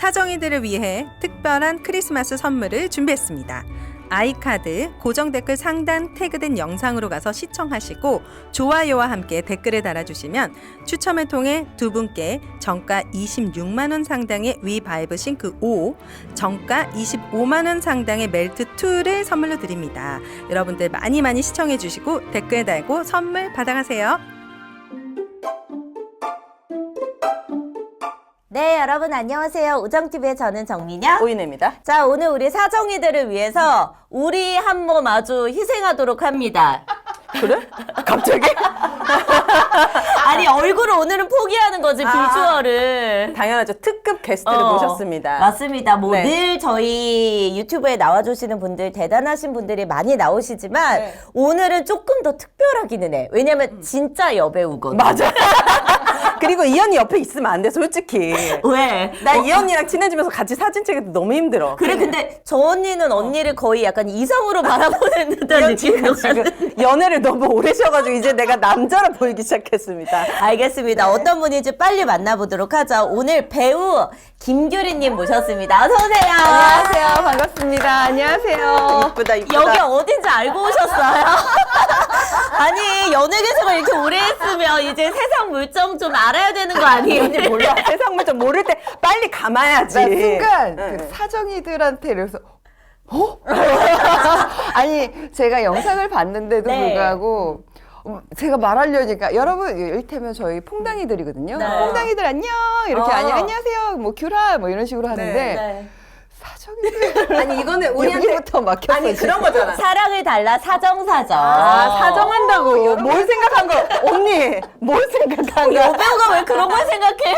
사정이들을 위해 특별한 크리스마스 선물을 준비했습니다. 아이카드 고정 댓글 상단 태그된 영상으로 가서 시청하시고 좋아요와 함께 댓글을 달아주시면 추첨을 통해 두 분께 정가 26만 원 상당의 위바이브 싱크 5, 정가 25만 원 상당의 멜트 2를 선물로 드립니다. 여러분들 많이 시청해 주시고 댓글 달고 선물 받아가세요. 네, 여러분 안녕하세요. 우정TV의 저는 정민영. 오인혜입니다. 자, 오늘 우리 사정이들을 위해서 우리 한 몸 아주 희생하도록 합니다. 그래? 갑자기? 아니, 얼굴을 오늘은 포기하는 거지, 비주얼을. 당연하죠. 특급 게스트를 모셨습니다. 맞습니다. 뭐 네. 늘 저희 유튜브에 나와주시는 분들, 대단하신 분들이 많이 나오시지만 네. 오늘은 조금 더 특별하기는 해. 왜냐면 진짜 여배우거든. 맞아. 그리고 이 언니 옆에 있으면 안 돼, 솔직히. 왜? 나 이 언니랑 친해지면서 같이 사진 찍을 때 너무 힘들어. 그래, 근데 저 언니는 언니를 거의 약간 이성으로 바라보는 듯한 느낌이 지금 연애를 너무 오래 하셔가지고 이제 내가 남자로 보이기 시작했습니다. 알겠습니다. 어떤 분인지 빨리 만나보도록 하죠. 오늘 배우 김규리님 모셨습니다. 어서 오세요. 안녕하세요. 반갑습니다. 안녕하세요. 이쁘다. 여기 어딘지 알고 오셨어요? 아니, 연예 계속을 이렇게 오래 했으면 이제 세상 물정 좀 알아야 되는 거 아니에요? 언니 몰라. 세상 물정 모를 때 빨리 감아야지. 나 순간 네. 그 사정이들한테 이래서 어? 아니 제가 영상을 봤는데도 네. 불구하고 제가 말하려니까 여러분 이를테면 저희 퐁당이들이거든요. 네. 퐁당이들 안녕 이렇게 어. 안녕하세요 뭐 규라 뭐 이런 식으로 하는데 네. 사정이들 아니 이거는 우리한테 여기부터 막혔어. 아니 지금. 그런 거잖아. 사랑을 달라 사정사정. 아, 사정한다고. 뭘 생각한 거? 언니, 뭘 생각한 거? 여배우가 왜 그런 걸 생각해요?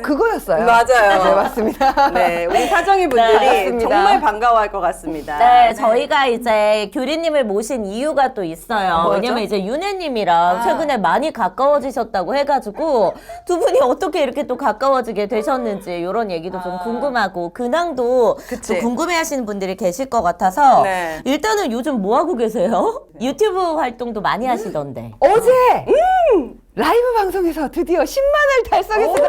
그거였어요. 맞아요. 네 맞습니다. 네, 우리 사정이 분들이 네, 맞습니다. 정말 반가워할 것 같습니다. 네, 저희가 이제 규리님을 모신 이유가 또 있어요. 뭐죠? 왜냐면 이제 윤혜님이랑 최근에 많이 가까워지셨다고 해가지고 두 분이 어떻게 이렇게 또 가까워지게 되셨는지 이런 얘기도 좀 궁금하고 근황도 그치. 또 궁금해하시는 분들이 계실 것 같아서 네. 일단은 요즘 뭐 하고 계세요? 유튜브 활동도 많이 하시던데. 어제 라이브 방송에서 드디어 10만을 달성했습니다.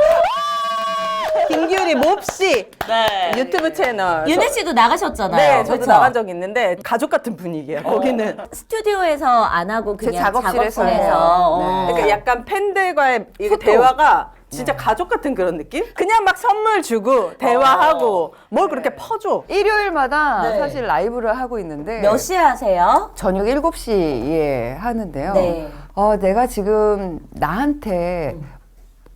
김규리 몹시 네. 유튜브 채널. 윤혜 씨도 나가셨잖아요. 네, 저도 그쵸? 나간 적 있는데 가족 같은 분위기야. 거기는. 스튜디오에서 안 하고 그냥 작업실에서 작업실에서. 해요. 그러니까 약간 팬들과의 이게 소통. 대화가 진짜 가족 같은 그런 느낌? 그냥 막 선물 주고 대화하고 뭘 그렇게 퍼줘. 일요일마다 네. 사실 라이브를 하고 있는데 몇 시에 하세요? 저녁 7시에 하는데요. 네. 내가 지금 나한테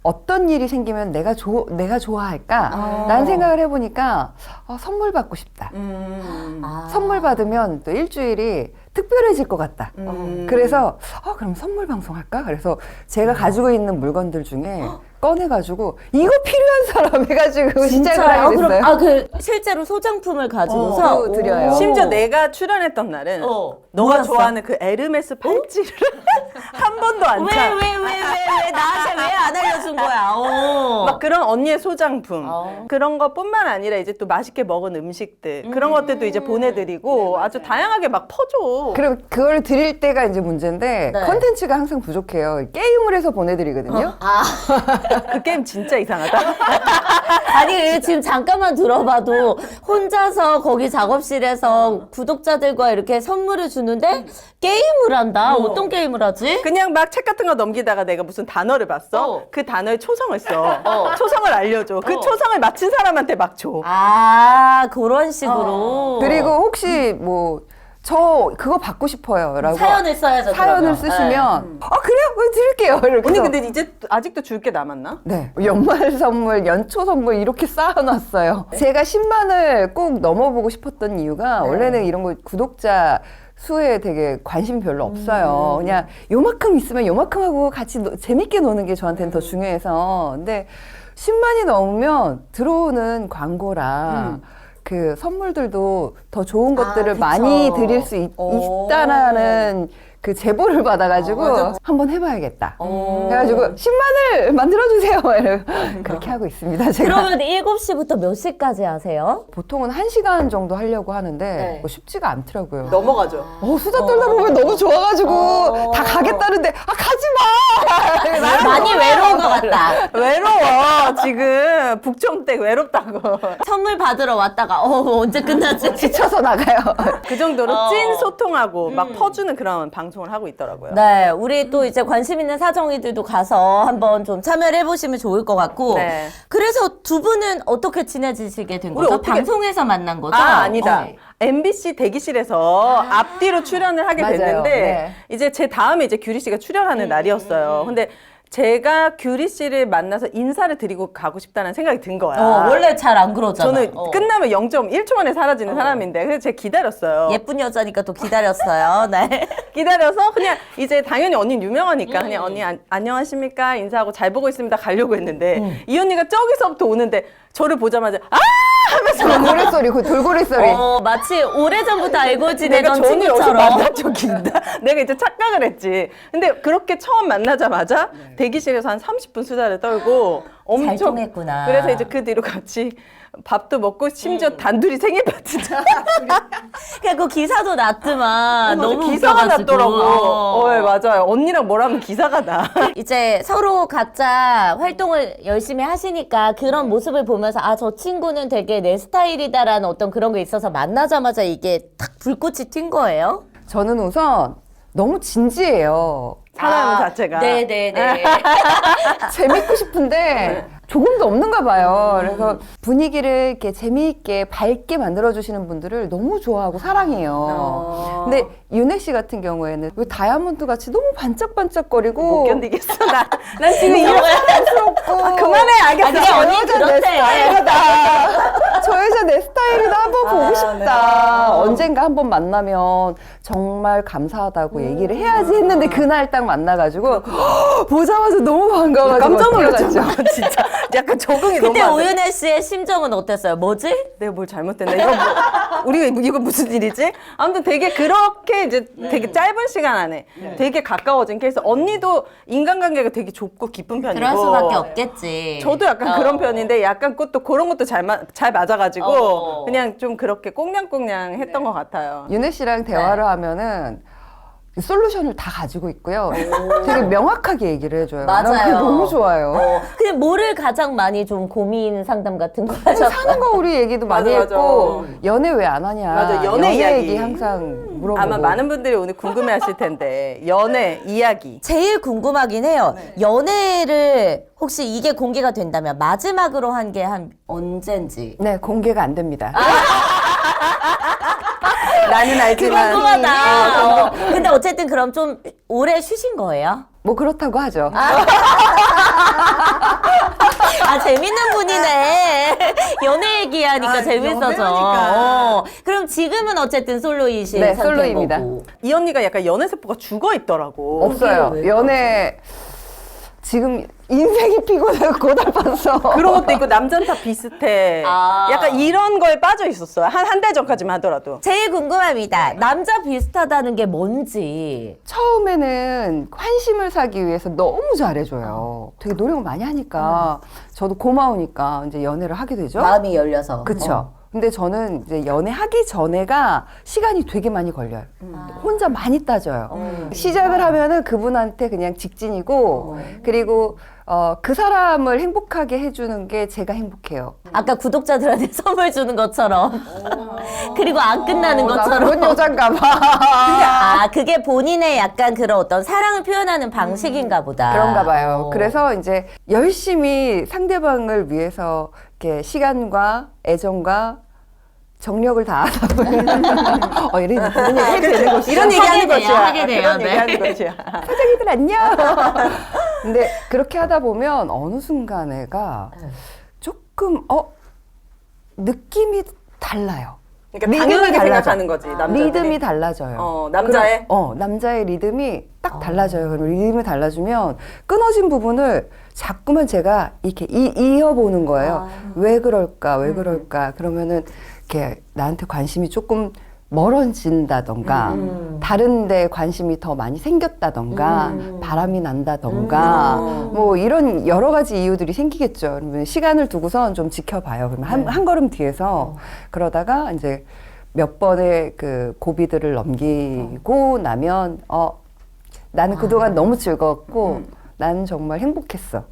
어떤 일이 생기면 내가 좋아할까? 라는 생각을 해보니까 선물 받고 싶다. 선물 받으면 또 일주일이 특별해질 것 같다. 그래서 그럼 선물 방송 할까? 그래서 제가 가지고 있는 물건들 중에 꺼내가지고 이거 필요한 사람 해가지고 시작을 하게 됐어요. 그럼 실제로 소장품을 가지고서 그거 드려요. 심지어 내가 출연했던 날은 어, 너가 뭐였어? 좋아하는 그 에르메스 팔찌를 한 번도 안 차. 왜 나한테 왜 안 알려준 거야? 막 그런 언니의 소장품 어. 그런 것뿐만 아니라 이제 또 맛있게 먹은 음식들 그런 것들도 이제 보내드리고 아주 다양하게 막 퍼줘. 그럼 그걸 드릴 때가 이제 문제인데 네. 컨텐츠가 항상 부족해요. 게임을 해서 보내드리거든요. 그 게임 진짜 이상하다. 아니 지금 잠깐만 들어봐도 혼자서 거기 작업실에서 구독자들과 이렇게 선물을 주는데 게임을 한다. 어떤 게임을 하지? 그냥 막 책 같은 거 넘기다가 내가 무슨 단어를 봤어. 그 단어에 초성을 써. 초성을 알려줘. 그 초성을 맞힌 사람한테 막 줘. 그런 식으로. 그리고 혹시 뭐 저 그거 받고 싶어요 라고 사연을 써야죠. 사연을 그러면. 쓰시면 그래요? 드릴게요. 이렇게 언니 해서. 근데 이제 아직도 줄 게 남았나? 네. 연말 선물, 연초 선물 이렇게 쌓아놨어요. 제가 10만을 꼭 넘어보고 싶었던 이유가 원래는 이런 거 구독자 수에 되게 관심이 별로 없어요. 그냥 요만큼 있으면 요만큼 하고 같이 재밌게 노는 게 저한테는 더 중요해서. 근데 10만이 넘으면 들어오는 광고랑 그 선물들도 더 좋은 것들을 그쵸. 많이 드릴 수 있다라는 그 제보를 받아가지고 맞아. 한번 해봐야겠다. 그래가지고 10만을 만들어주세요. 그렇게 하고 있습니다. 제가. 그러면 7시부터 몇 시까지 하세요? 보통은 1시간 정도 하려고 하는데 네. 뭐 쉽지가 않더라고요. 넘어가죠. 수다 떨다 보면 너무 좋아가지고 다 가겠다는데 가지 마. 많이 외로운 것 같다. 외로워. 지금 북청댁 외롭다고. 선물 받으러 왔다가 언제 끝나지? 지쳐서 나가요. 그 정도로 찐 소통하고 막 퍼주는 그런 방송을 하고 있더라고요. 네, 우리 또 이제 관심 있는 사정이들도 가서 한번 좀 참여를 해보시면 좋을 것 같고. 네. 그래서 두 분은 어떻게 친해지시게 된 우리 거죠? 어떻게- 방송에서 만난 거죠? 아니다. MBC 대기실에서 앞뒤로 출연을 하게 맞아요. 됐는데 네. 이제 제 다음에 이제 규리 씨가 출연하는 날이었어요. 근데 제가 규리 씨를 만나서 인사를 드리고 가고 싶다는 생각이 든 거야. 원래 잘 안 그러잖아. 저는 끝나면 0.1초 만에 사라지는 사람인데 그래서 제가 기다렸어요. 예쁜 여자니까 또 기다렸어요. 네. 기다려서 그냥 이제 당연히 언니는 유명하니까 그냥 언니 안녕하십니까 인사하고 잘 보고 있습니다 가려고 했는데 이 언니가 저기서부터 오는데 저를 보자마자 하면서 돌고래 소리, 그 돌고래 소리. 마치 오래전부터 알고 내가 지내던 전에 여기서 친구처럼. 만난 적이 있다. 내가 이제 착각을 했지. 근데 그렇게 처음 만나자마자 대기실에서 한 30분 수다를 떨고 엄청 잘 통했구나. 그래서 이제 그 뒤로 같이 밥도 먹고 심지어 단둘이 생일 파티도 그냥 그 기사도 났더만 너무 기사가 웃겨가지고. 났더라고. 네, 맞아요. 언니랑 뭘 하면 기사가 나. 이제 서로 각자 활동을 열심히 하시니까 그런 모습을 보면서 저 친구는 되게 내 스타일이다라는 어떤 그런 게 있어서 만나자마자 이게 탁 불꽃이 튄 거예요? 저는 우선 너무 진지해요. 사람 자체가. 네네네. 재밌고 싶은데 조금도 없는가 봐요. 그래서 분위기를 이렇게 재미있게 밝게 만들어주시는 분들을 너무 좋아하고 사랑해요. 근데 윤혜 씨 같은 경우에는 왜 다이아몬드 같이 너무 반짝반짝거리고 못 견디겠어. 난 지금 이런 사랑스럽고 그만해 알겠어. 그게 언니 내 그렇대. 스타일이다. 저 여자 내 스타일이다. 한번 보고 싶다. 네. 언젠가 한번 만나면 정말 감사하다고 얘기를 해야지 했는데 그날 딱 만나가지고 보자마자 너무 반가워가지고 깜짝 뛰어갔죠. 놀랐죠. 진짜 약간 적응이 너무 그때 안 돼. 오윤혜 씨의 심정은 어땠어요? 뭐지? 내가 뭘 잘못했나? 이거 우리가 이거 무슨 일이지? 아무튼 되게 그렇게 이제 되게 짧은 시간 안에 되게 가까워진 케이스. 언니도 인간관계가 되게 좁고 깊은 편이고. 그럴 수밖에 없겠지. 저도 약간 그런 편인데 약간 또 그런 것도 잘 맞아가지고 그냥 좀 그렇게 꽁냥꽁냥 했던 것 같아요. 윤혜 씨랑 대화를 하면은 솔루션을 다 가지고 있고요. 되게 명확하게 얘기를 해줘요. 난 그게 맞아요. 너무 좋아요. 근데 뭐를 가장 많이 좀 고민 상담 같은 거 하셨어요? 사는 거 우리 얘기도 많이 맞아, 맞아. 했고 연애 왜 안 하냐. 맞아, 연애 이야기. 항상 물어보고. 아마 많은 분들이 오늘 궁금해하실 텐데 연애 이야기. 제일 궁금하긴 해요. 연애를 혹시 이게 공개가 된다면 마지막으로 한 게 한 언젠지. 네, 공개가 안 됩니다. 나는 알지만 궁금하다. 근데 어쨌든 그럼 좀 오래 쉬신 거예요? 뭐 그렇다고 하죠. 재밌는 분이네. 연애 얘기하니까 재밌어져. 연애하니까. 그럼 지금은 어쨌든 솔로이신 네, 상태인 솔로입니다. 거고. 이 언니가 약간 연애 세포가 죽어 있더라고. 없어요. 왜 연애 지금 인생이 피곤해서 고달팠어. 그런 것도 있고 남자는 다 비슷해. 약간 이런 거에 빠져 있었어요. 한 달 전까지만 하더라도. 제일 궁금합니다. 남자 비슷하다는 게 뭔지. 처음에는 환심을 사기 위해서 너무 잘해줘요. 되게 노력을 많이 하니까 저도 고마우니까 이제 연애를 하게 되죠. 마음이 열려서. 그쵸. 근데 저는 이제 연애하기 전에가 시간이 되게 많이 걸려요. 혼자 많이 따져요. 시작을 하면은 그분한테 그냥 직진이고, 그리고 그 사람을 행복하게 해주는 게 제가 행복해요. 아까 구독자들한테 선물 주는 것처럼. 그리고 안 끝나는 나 것처럼. 그런 여잔가 봐. 그게 본인의 약간 그런 어떤 사랑을 표현하는 방식인가 보다. 그런가 봐요. 그래서 이제 열심히 상대방을 위해서 이렇게 시간과 애정과 정력을 다하다 보면 이런 얘기 해도 되는 것이죠. 이런 얘기 하는 돼요, 것이야. 하게 돼요. 그런 네. 얘기 하는 것이야. 사장님들 안녕. 근데 그렇게 하다 보면 어느 순간에가 조금 느낌이 달라요. 그러니까 리듬이 당연하게 달라져. 생각하는 거지. 남자들이. 리듬이 달라져요. 남자의? 남자의 리듬이 딱 달라져요. 그럼 리듬이 달라지면 끊어진 부분을 자꾸만 제가 이렇게 이어보는 거예요. 왜 그럴까, 왜 그럴까. 그러면은 이렇게 나한테 관심이 조금 멀어진다던가 다른 데 관심이 더 많이 생겼다던가 바람이 난다던가 뭐 이런 여러 가지 이유들이 생기겠죠. 그러면 시간을 두고선 좀 지켜봐요. 그러면 한 걸음 뒤에서 그러다가 이제 몇 번의 그 고비들을 넘기고 나면 나는 그동안 너무 즐거웠고 나는 정말 행복했어.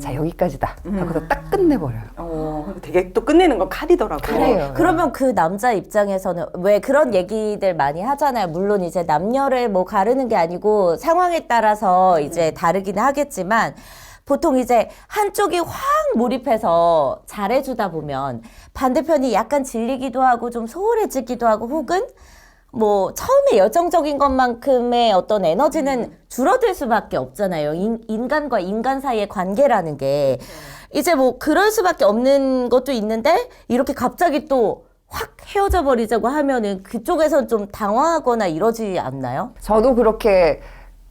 자, 여기까지다. 하고서 딱 끝내버려요. 되게 또 끝내는 건 칼이더라고요. 칼이에요. 그러면 그 남자 입장에서는 왜 그런 얘기들 많이 하잖아요. 물론 이제 남녀를 뭐 가르는 게 아니고 상황에 따라서 이제 다르긴 하겠지만 보통 이제 한쪽이 확 몰입해서 잘해주다 보면 반대편이 약간 질리기도 하고 좀 소홀해지기도 하고 혹은 뭐 처음에 열정적인 것만큼의 어떤 에너지는 줄어들 수밖에 없잖아요. 인간과 인간 사이의 관계라는 게 이제 뭐 그럴 수밖에 없는 것도 있는데 이렇게 갑자기 또 확 헤어져 버리자고 하면은 그쪽에선 좀 당황하거나 이러지 않나요? 저도 그렇게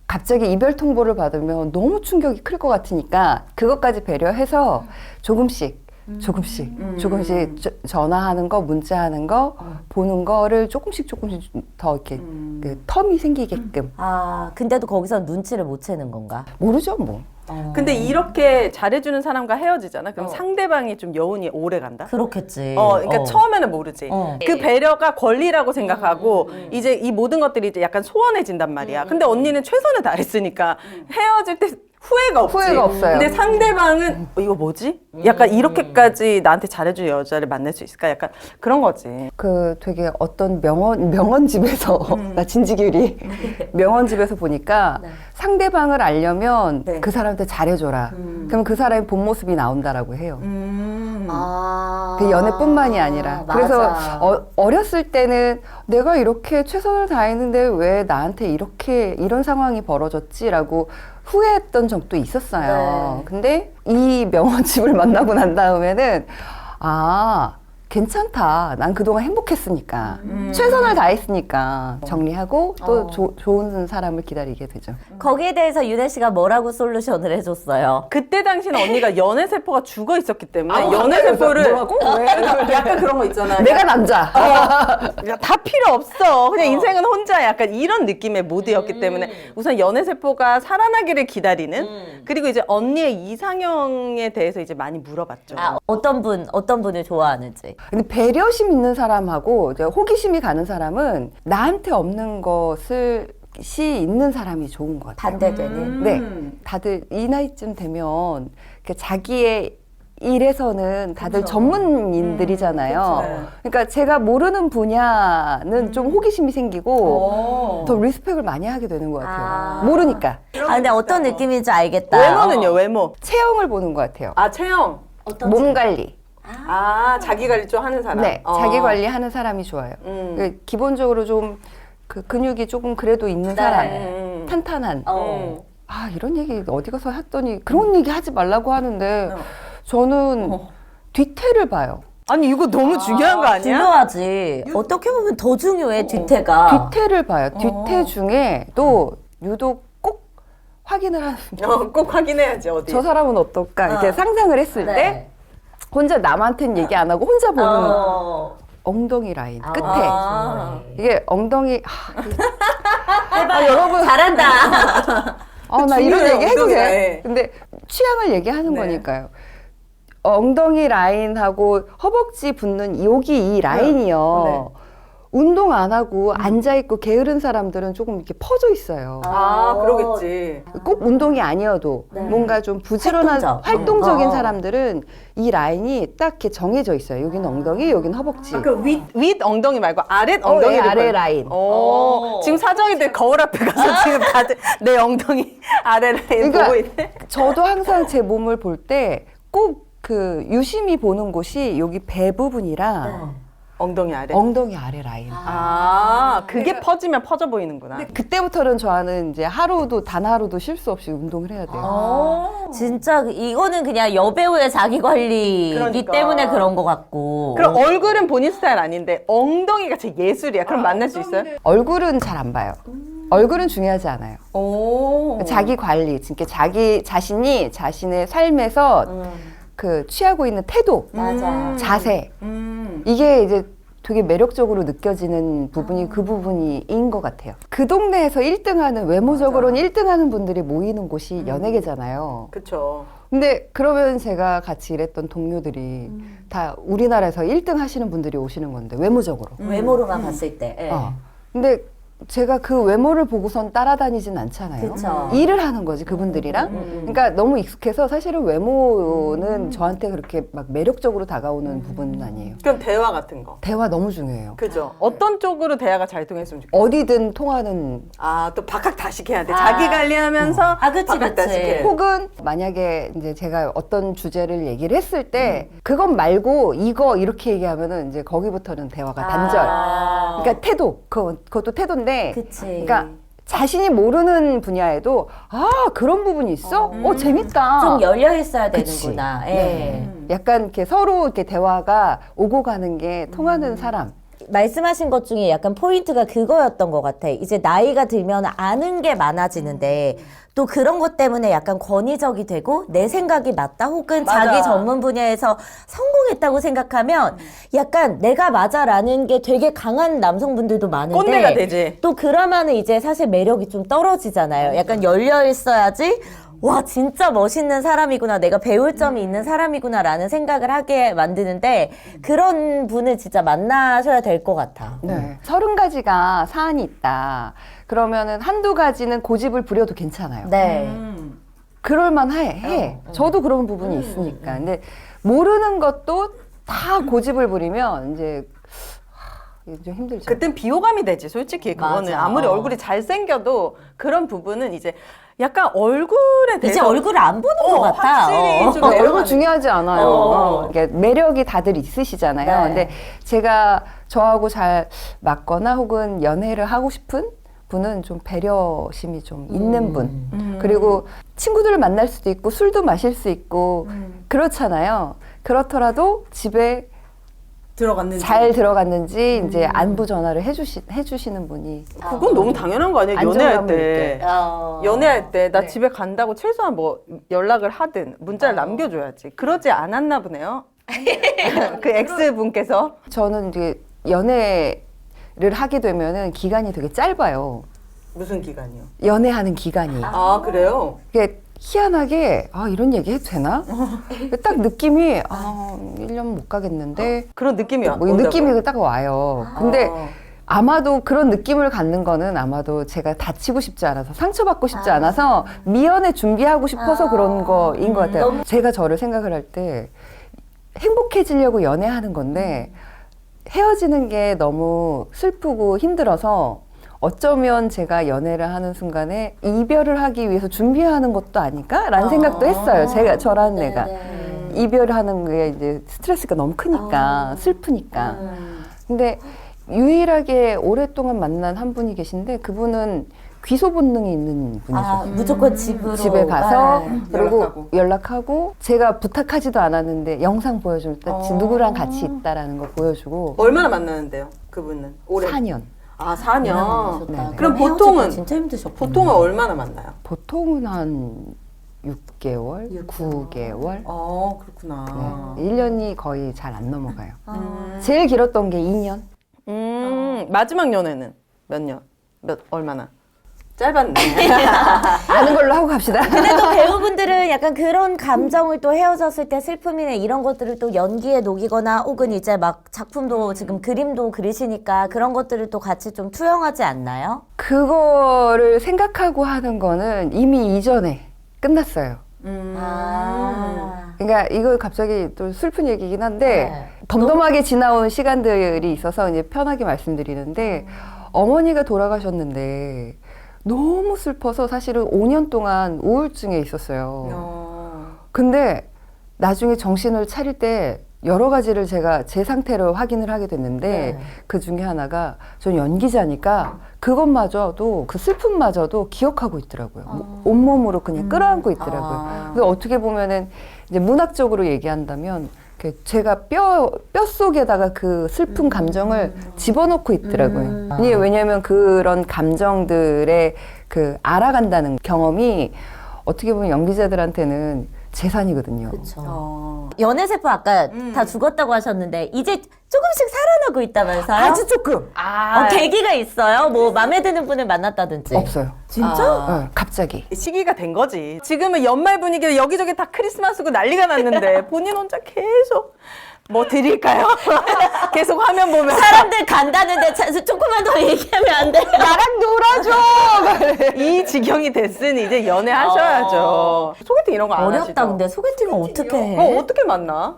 갑자기 이별 통보를 받으면 너무 충격이 클 것 같으니까 그것까지 배려해서 조금씩 전화하는 거, 문자하는 거, 보는 거를 조금씩 더 이렇게 그 텀이 생기게끔. 아, 근데도 거기서 눈치를 못 채는 건가? 모르죠, 뭐. 근데 이렇게 잘해주는 사람과 헤어지잖아. 그럼 상대방이 좀 여운이 오래 간다? 그렇겠지. 그러니까 처음에는 모르지. 어. 그 배려가 권리라고 생각하고 이제 이 모든 것들이 이제 약간 소원해진단 말이야. 근데 언니는 최선을 다했으니까 헤어질 때 후회가 없지. 후회가 없어요. 근데 상대방은 이거 뭐지? 약간 이렇게까지 나한테 잘해줄 여자를 만날 수 있을까? 약간 그런 거지. 그 되게 어떤 명언집에서 나 진지규리 명언집에서 보니까 상대방을 알려면 네. 그 사람한테 잘해줘라. 그러면 그 사람의 본 모습이 나온다라고 해요. 아, 그 연애뿐만이 아니라. 맞아. 그래서 어렸을 때는 내가 이렇게 최선을 다했는데 왜 나한테 이런 상황이 벌어졌지라고 후회했던 적도 있었어요. 네. 근데 이 명언집을 만나고 난 다음에는 괜찮다. 난 그동안 행복했으니까. 최선을 다했으니까. 정리하고 또 좋은 사람을 기다리게 되죠. 거기에 대해서 윤혜 씨가 뭐라고 솔루션을 해줬어요? 그때 당시는 언니가 연애세포가 죽어 있었기 때문에 연애세포를 뭐라고? 왜? 약간 그런 거 있잖아. 내가 남자. 야, 다 필요 없어. 그냥 인생은 혼자 약간 이런 느낌의 모드였기 때문에 우선 연애세포가 살아나기를 기다리는 그리고 이제 언니의 이상형에 대해서 이제 많이 물어봤죠. 아, 어떤 분을 좋아하는지. 근데 배려심 있는 사람하고 이제 호기심이 가는 사람은 나한테 없는 것을 있는 사람이 좋은 것 같아요. 반대되는. 네, 다들 이 나이쯤 되면 자기의 일에서는 다들 전문인들이잖아요. 그러니까 제가 모르는 분야는 좀 호기심이 생기고 더 리스펙을 많이 하게 되는 것 같아요. 모르니까. 근데 어떤 느낌인지 알겠다. 외모는요, 외모. 체형을 보는 것 같아요. 체형. 몸 관리. 자기 관리 좀 하는 사람. 네, 자기 관리하는 사람이 좋아요. 그 기본적으로 좀 그 근육이 조금 그래도 있는 사람, 탄탄한. 이런 얘기 어디 가서 했더니 그런 얘기 하지 말라고 하는데 저는 뒤태를 봐요. 아니 이거 너무 중요한 거 아니야? 중요하지. 어떻게 보면 더 중요해, 뒤태가. 뒤태를 봐요. 뒤태 중에 또 유독 꼭 확인을 하는. 꼭 확인해야지 어디. 저 사람은 어떨까? 이렇게 상상을 했을 때 혼자 남한테는 얘기 안 하고 혼자 보는 엉덩이 라인 끝에 이게 엉덩이 여러분 잘한다. 나 이런 중요해요, 얘기 해도 엉덩이가. 돼? 네. 근데 취향을 얘기하는 거니까요. 엉덩이 라인하고 허벅지 붙는 여기 이 라인이요. 운동 안 하고 앉아있고 게으른 사람들은 조금 이렇게 퍼져 있어요. 그러겠지. 꼭 운동이 아니어도 뭔가 좀 부지런한 활동적인 사람들은 이 라인이 딱 이렇게 정해져 있어요. 여기는 엉덩이, 여기는 허벅지. 그 윗 엉덩이 말고 아랫 엉덩이. 아래 라인. 지금 사정이들 거울 앞에 가서 지금 다들 내 엉덩이 아래 라인 보고 있네. 저도 항상 제 몸을 볼 때 꼭 그 유심히 보는 곳이 여기 배 부분이랑 엉덩이 아래. 엉덩이 아래 라인. 그게 퍼지면 퍼져 보이는구나. 그때부터는 저는 이제 단 하루도 쉴 수 없이 운동을 해야 돼요. 진짜 이거는 그냥 여배우의 자기 관리이기 그러니까. 때문에 그런 것 같고. 그럼 얼굴은 본인 스타일 아닌데 엉덩이가 제 예술이야. 그럼 만날 수 있어요? 얼굴은 잘 안 봐요. 얼굴은 중요하지 않아요. 자기 관리, 그러니까 자기 자신이 자신의 삶에서 그 취하고 있는 태도, 맞아. 자세 이게 이제 되게 매력적으로 느껴지는 부분이 그 부분이인 것 같아요. 그 동네에서 1등하는 외모적으로는 1등하는 분들이 모이는 곳이 연예계잖아요. 그쵸. 근데 그러면 제가 같이 일했던 동료들이 다 우리나라에서 1등 하시는 분들이 오시는 건데 외모적으로. 외모로만 봤을 때. 예. 근데 제가 그 외모를 보고선 따라다니진 않잖아요. 그쵸. 일을 하는 거지 그분들이랑. 그러니까 너무 익숙해서 사실은 외모는 저한테 그렇게 막 매력적으로 다가오는 부분은 아니에요. 그럼 대화 같은 거. 대화 너무 중요해요. 그죠. 어떤 쪽으로 대화가 잘 통했으면 좋겠어요. 어디든 통하는. 아, 또 박학다식 해야 돼. 자기 관리하면서 아, 그치, 박학다식 그치. 해. 혹은 만약에 이제 제가 어떤 주제를 얘기를 했을 때 그건 말고 이거 이렇게 얘기하면은 이제 거기부터는 대화가 단절. 그러니까 태도. 그것도 태도인데. 그치. 그러니까 자신이 모르는 분야에도 아 그런 부분이 있어? 재밌다. 좀 열려 있어야 그치. 되는구나. 예. 네. 약간 이렇게 서로 이렇게 대화가 오고 가는 게 통하는 사람. 말씀하신 것 중에 약간 포인트가 그거였던 것 같아. 이제 나이가 들면 아는 게 많아지는데 또 그런 것 때문에 약간 권위적이 되고 내 생각이 맞다 혹은 맞아. 자기 전문 분야에서 성공했다고 생각하면 약간 내가 맞아라는 게 되게 강한 남성분들도 많은데 꼰대가 되지. 또 그러면은 이제 사실 매력이 좀 떨어지잖아요. 약간 열려 있어야지 와 진짜 멋있는 사람이구나 내가 배울 점이 있는 사람이구나라는 생각을 하게 만드는데 그런 분을 진짜 만나셔야 될 것 같아. 네. 30가지가 사안이 있다. 그러면은 한두 가지는 고집을 부려도 괜찮아요. 네. 그럴만해. 저도 그런 부분이 있으니까. 근데 모르는 것도 다 고집을 부리면 이제 이게 좀 힘들죠. 그땐 비호감이 되지, 솔직히. 그거는. 맞아. 아무리 얼굴이 잘생겨도 그런 부분은 이제 약간 얼굴에 대해서. 이제 얼굴을 안 보는 것 같아. 확실히 좀 얼굴 내려가는. 중요하지 않아요. 어. 그러니까 매력이 다들 있으시잖아요. 네. 근데 제가 저하고 잘 맞거나 혹은 연애를 하고 싶은 분은 좀 배려심이 좀 있는 분. 그리고 친구들을 만날 수도 있고 술도 마실 수 있고 그렇잖아요. 그렇더라도 집에 들어갔는지. 잘 들어갔는지 이제 안부 전화를 해주시는 분이 그건 너무 당연한 거 아니에요? 연애할 안정감을 때. 느껴. 연애할 때 나 네. 집에 간다고 최소한 뭐 연락을 하든 문자를 남겨줘야지. 그러지 않았나 보네요. 그 X분께서. 저는 이제 연애를 하게 되면은 기간이 되게 짧아요. 무슨 기간이요? 연애하는 기간이. 아, 그래요? 이게 희한하게 이런 얘기 해도 되나? 딱 느낌이 1년 못 가겠는데 그런 느낌이 뭐 느낌이 딱 와요. 근데 아마도 그런 느낌을 갖는 거는 아마도 제가 다치고 싶지 않아서 상처받고 싶지 않아서 미연에 준비하고 싶어서 그런 거인 것 같아요. 제가 저를 생각을 할 때 행복해지려고 연애하는 건데 헤어지는 게 너무 슬프고 힘들어서 어쩌면 제가 연애를 하는 순간에 이별을 하기 위해서 준비하는 것도 아닐까라는 생각도 했어요. 저라는 애가. 이별을 하는 게 이제 스트레스가 너무 크니까 슬프니까. 근데 유일하게 오랫동안 만난 한 분이 계신데 그분은 귀소 본능이 있는 분이셨어요. 무조건 집으로 집에 가서 네. 그리고 연락하고 제가 부탁하지도 않았는데 영상 보여줄 때 누구랑 같이 있다라는 거 보여주고 얼마나 만나는데요? 그분은? 올해? 4년. 아, 4년. 네. 그럼 헤어지기 보통은? 진짜 힘드셨고. 보통은 얼마나 만나요? 보통은 한 6개월, 9개월. 그렇구나. 네. 1년이 거의 잘 안 넘어가요. 제일 길었던 게 2년. 마지막 연애는 몇 년? 얼마나? 짧았네. 아는 걸로 하고 갑시다. 근데 또 배우분들은 약간 그런 감정을 또 헤어졌을 때 슬픔이나 이런 것들을 또 연기에 녹이거나 혹은 이제 막 작품도 지금 그림도 그리시니까 그런 것들을 또 같이 좀 투영하지 않나요? 그거를 생각하고 하는 거는 이미 이전에 끝났어요. 그러니까 이거 갑자기 또 슬픈 얘기긴 한데 네. 덤덤하게 지나온 시간들이 있어서 이제 편하게 말씀드리는데 어머니가 돌아가셨는데 너무 슬퍼서 사실은 5년 동안 우울증에 있었어요. 근데 나중에 정신을 차릴 때 여러 가지를 제가 제 상태로 확인을 하게 됐는데 그 중에 하나가 전 연기자니까 그것마저도 그 슬픔마저도 기억하고 있더라고요. 온몸으로 그냥 끌어안고 있더라고요. 그래서 어떻게 보면은 이제 문학적으로 얘기한다면 제가 뼛속에다가 그 슬픈 감정을 집어넣고 있더라고요. 이게 왜냐하면 그런 감정들의 그 알아간다는 경험이 어떻게 보면 연기자들한테는 재산이거든요. 그렇죠. 연애세포 아까 다 죽었다고 하셨는데 이제 조금씩 살아나고 있다면서요? 아주 조금. 계기가 있어요? 뭐 마음에 드는 분을 만났다든지. 없어요. 진짜? 네, 갑자기. 시기가 된 거지. 지금은 연말 분위기로 여기저기 다 크리스마스고 난리가 났는데 본인 혼자 계속 뭐 드릴까요? 계속 화면 보면 사람들 간다는데 조금만 더 얘기하면 안 돼요? 나랑 놀아줘. 이 지경이 됐으니 이제 연애하셔야죠. 소개팅 이런 거 안 하시죠? 어렵다. 근데 소개팅은 어떻게 해? 어떻게 만나?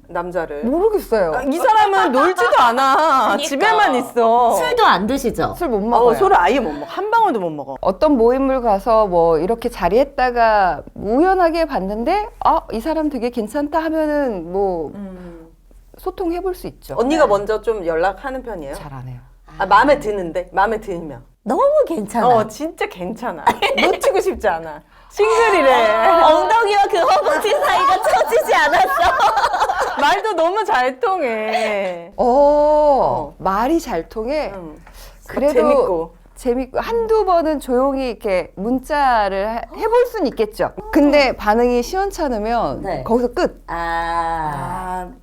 남자를. 모르겠어요. 이 사람은 놀지도 않아. 집에만 있어. 술도 안 드시죠? 술 못 먹어요. 술을 아예 못 먹어. 한 방울도 못 먹어. 어떤 모임을 가서 뭐 이렇게 자리했다가 우연하게 봤는데 이 사람 되게 괜찮다 하면은 뭐 소통해 볼 수 있죠. 언니가 먼저 좀 연락하는 편이에요? 잘 안 해요. 마음에 드는데? 마음에 들면. 너무 괜찮아. 진짜 괜찮아. 놓치고 싶지 않아. 싱글이래. 엉덩이와 그 허벅지 사이가 처지지 않았어. 말도 너무 잘 통해. 말이 잘 통해. 그래도 재밌고 한두 번은 조용히 이렇게 문자를 해볼 수는 있겠죠. 근데 반응이 시원찮으면 네. 거기서 끝.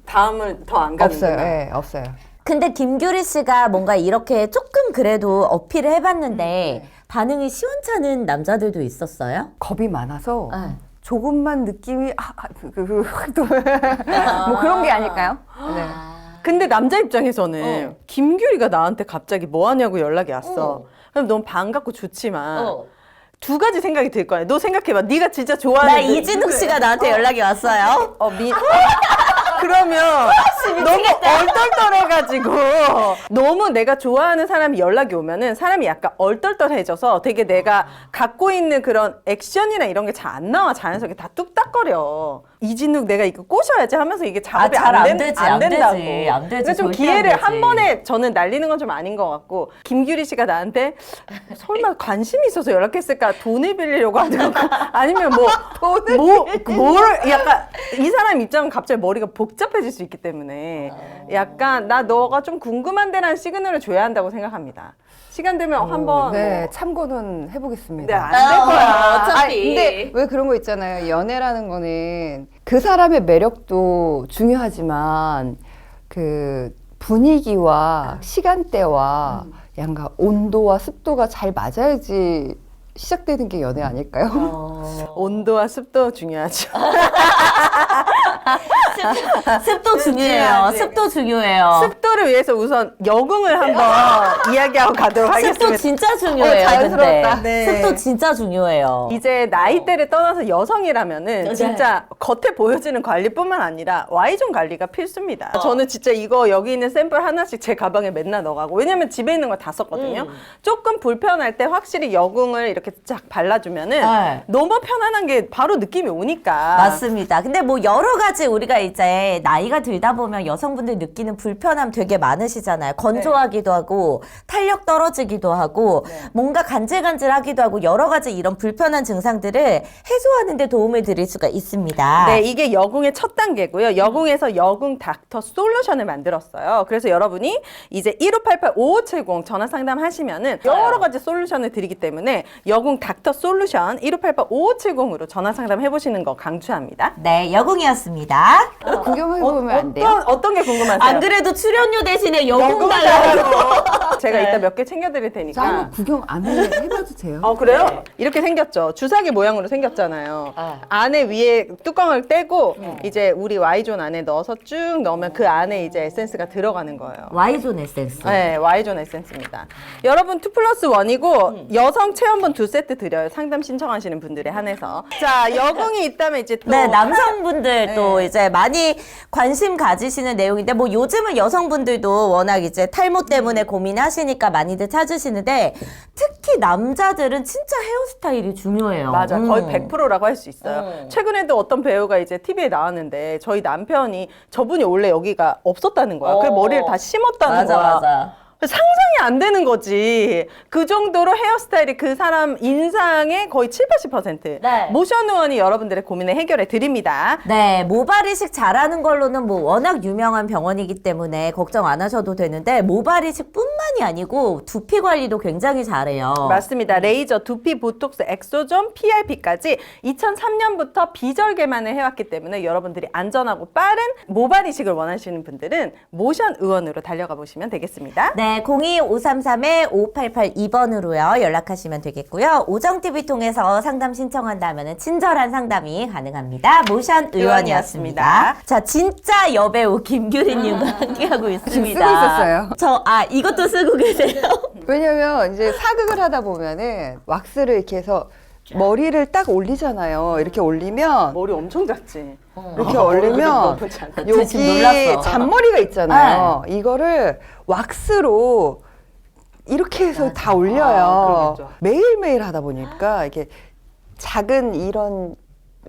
다음을 더 안 가는구나. 없어요. 네, 없어요. 근데 김규리 씨가 뭔가 이렇게 조금 그래도 어필을 해봤는데 반응이 시원찮은 남자들도 있었어요? 겁이 많아서 네. 조금만 느낌이 뭐 그런 게 아닐까요? 네. 근데 남자 입장에서는 김규리가 나한테 갑자기 뭐 하냐고 연락이 왔어. 그럼 너무 반갑고 좋지만 두 가지 생각이 들 거야. 너 생각해봐. 네가 진짜 좋아하는 나 이진욱 씨가 나한테 연락이 왔어요. 그러면 너무 얼떨떨해가지고 너무 내가 좋아하는 사람이 연락이 오면은 사람이 약간 얼떨떨해져서 되게 내가 갖고 있는 그런 액션이나 이런 게 잘 안 나와. 자연스럽게 다 뚝딱거려. 이진욱 내가 이거 꼬셔야지 하면서 이게 작업이 잘 안 된다고. 되지, 안 되지. 그러니까 좀 절대 기회를 안 되지. 한 번에 저는 날리는 건 좀 아닌 것 같고 김규리 씨가 나한테 설마 관심이 있어서 연락했을까? 돈을 빌리려고 하는 건가? 아니면 뭘 약간 이 사람 입장은 갑자기 머리가 복잡해질 수 있기 때문에 약간 나 너가 좀 궁금한데라는 시그널을 줘야 한다고 생각합니다. 시간 되면 한번 네, 참고는 해보겠습니다. 네, 안 될 거야. 어차피. 근데 왜 그런 거 있잖아요. 연애라는 거는 그 사람의 매력도 중요하지만 그 분위기와 시간대와 약간 온도와 습도가 잘 맞아야지 시작되는 게 연애 아닐까요? 온도와 습도 중요하죠. 습도 중요해요. 중요하지. 습도 중요해요. 습도를 위해서 우선 여궁을 한번 이야기하고 가도록 습도 하겠습니다. 진짜 중요해요. 자연스럽다. 근데. 네. 습도 진짜 중요해요. 이제 나이대를 떠나서 여성이라면은 네. 진짜 겉에 보여지는 관리뿐만 아니라 Y존 관리가 필수입니다. 저는 진짜 이거 여기 있는 샘플 하나씩 제 가방에 맨날 넣어가고 왜냐면 집에 있는 걸 다 썼거든요. 조금 불편할 때 확실히 여궁을 이렇게 쫙 발라주면은 네. 너무 편안한 게 바로 느낌이 오니까. 맞습니다. 근데 뭐 여러 가지 우리가 이제 나이가 들다 보면 여성분들 느끼는 불편함 되게 많으시잖아요. 건조하기도 하고 탄력 떨어지기도 하고 뭔가 간질간질하기도 하고 여러 가지 이런 불편한 증상들을 해소하는 데 도움을 드릴 수가 있습니다. 네, 이게 여궁의 첫 단계고요. 여궁에서 여궁 닥터 솔루션을 만들었어요. 그래서 여러분이 이제 1588-5570 전화 상담하시면은 여러 가지 솔루션을 드리기 때문에 여궁 닥터 솔루션 1588-5570으로 전화 상담 해보시는 거 강추합니다. 네, 여궁이었습니다. 구경해보면 안 돼요? 어떤 게 궁금하세요? 안 그래도 출연료 대신에 여궁 여궁 달라고. 달라고. 제가 이따 몇 개 챙겨드릴 저 테니까. 한번 구경 안 해봐도 돼요? 그래요? 이렇게 생겼죠. 주사기 모양으로 생겼잖아요. 안에 위에 뚜껑을 떼고 이제 우리 Y존 안에 넣어서 쭉 넣으면 그 안에 이제 에센스가 들어가는 거예요. Y존 에센스. 네, Y존 에센스입니다. 여러분 2+1이고 여성 체험본 2세트 드려요. 상담 신청하시는 분들에 한해서. 자, 여궁이 있다면 이제 또 네, 남성분들 또 네. 이제 많이 관심 가지시는 내용인데 뭐 요즘은 여성분들도 워낙 이제 탈모 때문에 고민하시니까 많이들 찾으시는데 특히 남자들은 진짜 헤어스타일이 중요해요. 맞아. 거의 100%라고 할 수 있어요. 최근에도 어떤 배우가 이제 TV에 나왔는데 저희 남편이 저분이 원래 여기가 없었다는 거야. 그래서 머리를 다 심었다는 맞아, 거야. 맞아. 상상이 안 되는 거지. 그 정도로 헤어스타일이 그 사람 인상의 거의 7, 80%. 네. 모션 의원이 여러분들의 고민을 해결해 드립니다. 네, 모발 이식 잘하는 걸로는 뭐 워낙 유명한 병원이기 때문에 걱정 안 하셔도 되는데 모발 이식뿐만이 아니고 두피 관리도 굉장히 잘해요. 맞습니다. 레이저, 두피, 보톡스, 엑소존, PRP까지 2003년부터 비절개만을 해왔기 때문에 여러분들이 안전하고 빠른 모발 이식을 원하시는 분들은 모션 의원으로 달려가 보시면 되겠습니다. 네, 02-533-5882번으로요. 연락하시면 되겠고요. 오정TV 통해서 상담 신청한다면 친절한 상담이 가능합니다. 모션 의원이었습니다. 자, 진짜 여배우 김규리님과 함께하고 있습니다. 지금 쓰고 있었어요. 이것도 쓰고 계세요? 왜냐면 이제 사극을 하다 보면은 왁스를 이렇게 해서 머리를 딱 올리잖아요. 이렇게 올리면 머리 엄청 작지? 이렇게 올리면 너무 작아. 저 지금 여기 놀랐어. 잔머리가 있잖아요. 이거를 왁스로 이렇게 해서 다 올려요. 그러겠죠. 매일매일 하다 보니까 이게 이런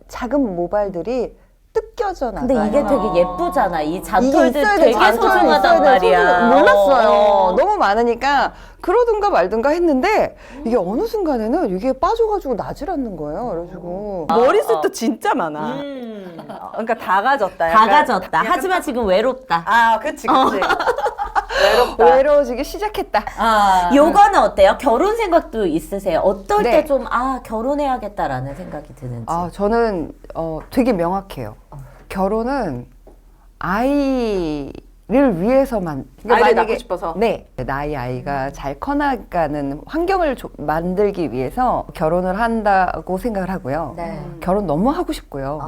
작은 모발들이 뜯겨져 나가요. 근데 이게 되게 예쁘잖아. 이 이게 잔털들 있어야 돼. 되게 잔털이 소중하단 있어야 돼. 말이야. 몰랐어요. 너무 많으니까 그러든가 말든가 했는데 이게 어느 순간에는 이게 빠져가지고 나질 않는 거예요. 그래가지고 머리숱도 진짜 많아. 그러니까 다 가졌다. 다 약간. 가졌다. 하지만 지금 외롭다. 아, 그치. 외롭다. 외로워지기 시작했다. 요거는 어때요? 결혼 생각도 있으세요? 어떨 네. 때 좀 결혼해야겠다라는 생각이 드는지. 저는 되게 명확해요. 결혼은 아이를 위해서만. 아이를 낳고 싶어서? 네. 나의 아이가 잘 커나가는 환경을 만들기 위해서 결혼을 한다고 생각을 하고요. 네. 결혼 너무 하고 싶고요.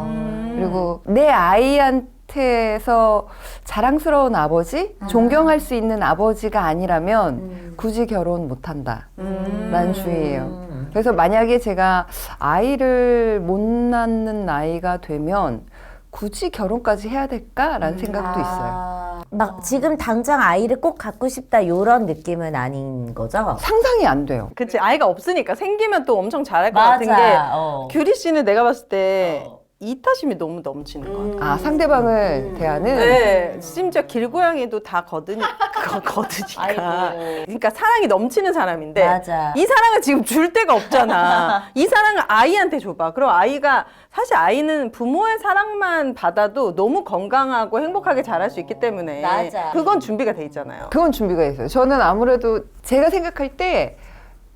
그리고 내 아이한테서 자랑스러운 아버지, 존경할 수 있는 아버지가 아니라면 굳이 결혼 못한다 라는 주의예요. 그래서 만약에 제가 아이를 못 낳는 나이가 되면 굳이 결혼까지 해야 될까라는 생각도 있어요. 막 지금 당장 아이를 꼭 갖고 싶다 요런 느낌은 아닌 거죠? 상상이 안 돼요. 그치. 아이가 없으니까 생기면 또 엄청 잘할 것 맞아. 같은 게 규리 씨는 내가 봤을 때 이타심이 너무 넘치는 것 같아. 상대방을 대하는 네, 심지어 길고양이도 다 거드니까. 그러니까 사랑이 넘치는 사람인데 맞아. 이 사랑을 지금 줄 데가 없잖아. 이 사랑을 아이한테 줘봐. 그럼 사실 아이는 부모의 사랑만 받아도 너무 건강하고 행복하게 자랄 수 있기 때문에 맞아. 그건 준비가 돼 있잖아요. 그건 준비가 있어요. 저는 아무래도 제가 생각할 때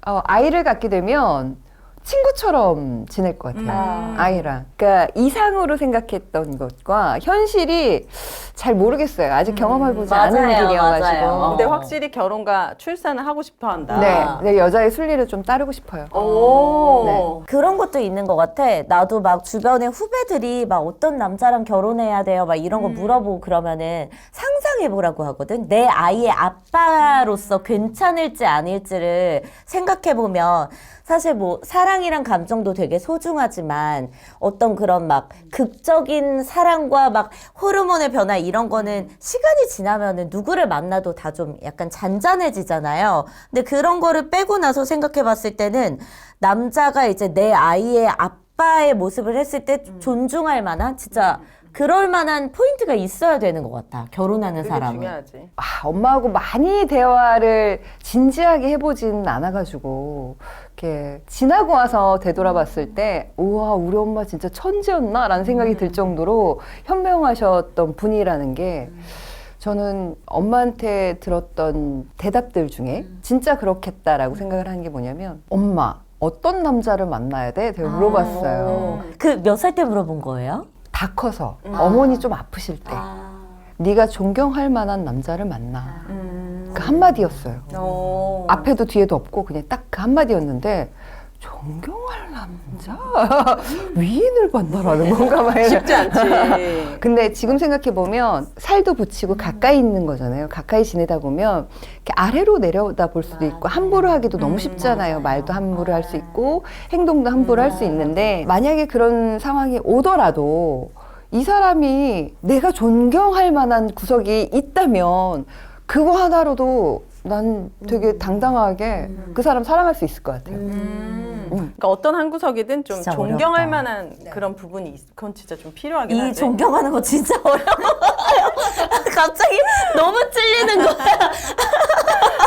아이를 갖게 되면 친구처럼 지낼 것 같아요. 아이랑. 그러니까 이상으로 생각했던 것과 현실이 잘 모르겠어요. 아직 경험해보지 않은 맞아요, 일이어가지고. 맞아요. 근데 확실히 결혼과 출산을 하고 싶어 한다. 네, 여자의 순리를 좀 따르고 싶어요. 오. 네. 그런 것도 있는 것 같아. 나도 막 주변에 후배들이 막 어떤 남자랑 결혼해야 돼요. 막 이런 거 물어보고 그러면은 상상해보라고 하거든. 내 아이의 아빠로서 괜찮을지 아닐지를 생각해보면 사실 뭐 사랑이란 감정도 되게 소중하지만 어떤 그런 막 극적인 사랑과 막 호르몬의 변화 이런 거는 시간이 지나면은 누구를 만나도 다 좀 약간 잔잔해지잖아요. 근데 그런 거를 빼고 나서 생각해 봤을 때는 남자가 이제 내 아이의 아빠의 모습을 했을 때 존중할 만한 진짜 그럴 만한 포인트가 있어야 되는 것 같아. 결혼하는 그게 사람은. 중요하지. 엄마하고 많이 대화를 진지하게 해보진 않아가지고 이렇게 지나고 와서 되돌아봤을 때 우와 우리 엄마 진짜 천재였나? 라는 생각이 들 정도로 현명하셨던 분이라는 게 저는 엄마한테 들었던 대답들 중에 진짜 그렇겠다라고 생각을 하는 게 뭐냐면 엄마 어떤 남자를 만나야 돼? 제가 물어봤어요. 그 몇 살 때 물어본 거예요? 다 커서 어머니 좀 아프실 때 네가 존경할 만한 남자를 만나. 그 한마디였어요. 앞에도 뒤에도 없고 그냥 딱 그 한마디였는데 존경할 남자? 위인을 만나라는 건가 봐요. 쉽지 않지. 근데 지금 생각해보면 살도 붙이고 가까이 있는 거잖아요. 가까이 지내다 보면 이렇게 아래로 내려다 볼 수도 있고 함부로 하기도 너무 쉽잖아요. 말도 함부로 할 수 있고 행동도 함부로 할 수 있는데 만약에 그런 상황이 오더라도 이 사람이 내가 존경할 만한 구석이 있다면 그거 하나로도 난 되게 당당하게 그 사람 사랑할 수 있을 것 같아요. 그러니까 어떤 한 구석이든 좀 진짜 존경할 어렵다. 만한 그런 부분이 그건 진짜 좀 필요하긴 이 한데. 존경하는 거 진짜 어려워요. 갑자기 너무 찔리는 거야.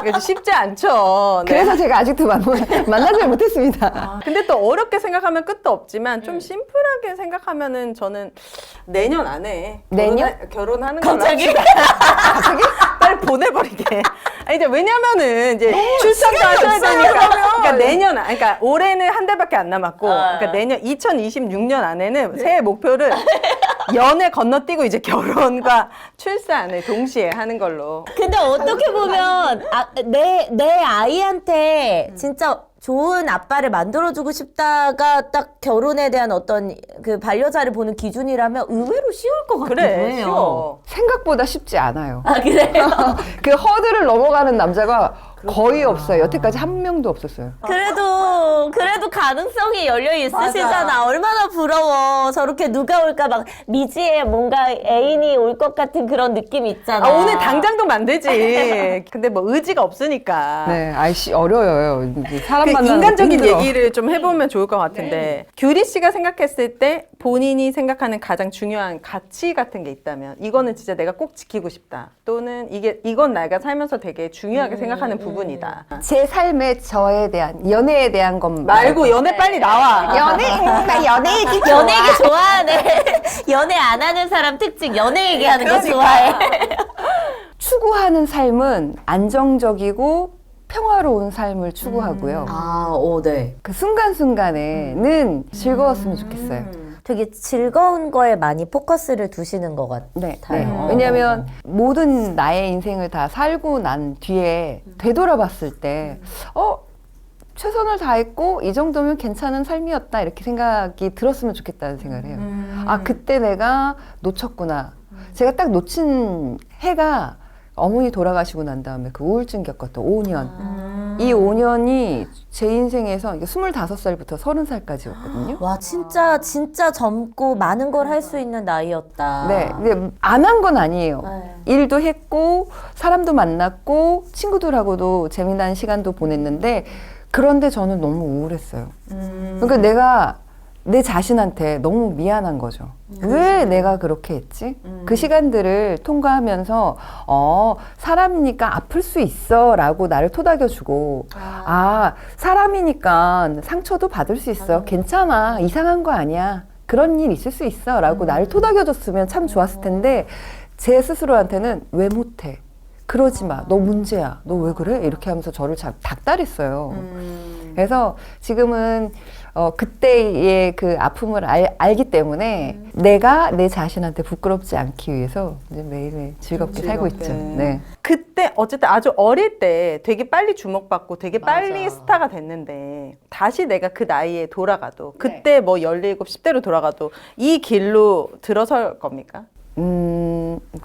이게 쉽지 않죠. 네. 그래서 제가 아직도 만나지 못했습니다. 근데 또 어렵게 생각하면 끝도 없지만 좀 심플하게 생각하면은 저는 내년 안에 내년? 결혼하는 걸로 갑자기? 합시다. 빨리 보내버리게. 아니, 이제 왜냐면은 이제 출산도 하셔야 되니까. 그러니까 내년, 그러니까 올해는 한 달밖에 안 남았고, 그러니까 내년 2026년 안에는 새해 목표를 연애 건너뛰고 이제 결혼과 출산을 동시에 하는 걸로. 근데 어떻게 보면 내 아이한테 진짜 좋은 아빠를 만들어주고 싶다가 딱 결혼에 대한 어떤 그 반려자를 보는 기준이라면 의외로 쉬울 것 같아요. 그래, 쉬워. 생각보다 쉽지 않아요. 아 그래요? 그 허들을 넘어가는 남자가 거의 없어요. 여태까지 한 명도 없었어요. 그래도 가능성이 열려 있으시잖아. 맞아. 얼마나 부러워. 저렇게 누가 올까 막 미지에 뭔가 애인이 올 것 같은 그런 느낌이 있잖아. 아, 오늘 당장도 만들지. 근데 뭐 의지가 없으니까. 네, 아이씨 어려워요. 이제 사람 그 만나는 인간적인 것도 힘들어. 얘기를 좀 해보면 좋을 것 같은데 규리 씨가 생각했을 때 본인이 생각하는 가장 중요한 가치 같은 게 있다면 이거는 진짜 내가 꼭 지키고 싶다 또는 이건 내가 살면서 되게 중요하게 생각하는 부분이다 제 삶에 저에 대한 연애에 대한 것 말고 연애 빨리 나와. 나 연애 얘기 연애 얘기 좋아하네. 연애 안 하는 사람 특징 연애 얘기하는 거 좋아해. 추구하는 삶은 안정적이고 평화로운 삶을 추구하고요. 네. 그 순간순간에는 즐거웠으면 좋겠어요. 되게 즐거운 거에 많이 포커스를 두시는 것 같아요. 네. 왜냐하면 모든 나의 인생을 다 살고 난 뒤에 되돌아봤을 때, 최선을 다했고 이 정도면 괜찮은 삶이었다 이렇게 생각이 들었으면 좋겠다는 생각을 해요. 아, 그때 내가 놓쳤구나. 제가 딱 놓친 해가 어머니 돌아가시고 난 다음에 그 우울증 겪었던 5년. 이 5년이 제 인생에서 25살부터 30살까지였거든요. 와 진짜 젊고 많은 걸 할 수 있는 나이였다. 네, 근데 안 한 건 아니에요. 네. 일도 했고 사람도 만났고 친구들하고도 재미난 시간도 보냈는데 그런데 저는 너무 우울했어요. 그러니까 내가 내 자신한테 너무 미안한 거죠. 왜 내가 그렇게 했지? 그 시간들을 통과하면서 사람이니까 아플 수 있어 라고 나를 토닥여주고 사람이니까 상처도 받을 수 있어. 괜찮아. 이상한 거 아니야. 그런 일 있을 수 있어 라고 나를 토닥여줬으면 참 좋았을 텐데 제 스스로한테는 왜 못해? 그러지 마. 너 문제야. 너 왜 그래? 이렇게 하면서 저를 닥달했어요. 그래서 지금은 그때의 그 아픔을 알기 때문에 내가 내 자신한테 부끄럽지 않기 위해서 이제 매일매일 즐겁게 살고 있죠. 네. 그때 어쨌든 아주 어릴 때 되게 빨리 주목받고 되게 빨리 스타가 됐는데 다시 내가 그 나이에 돌아가도 그때 뭐 17, 10대로 돌아가도 이 길로 들어설 겁니까?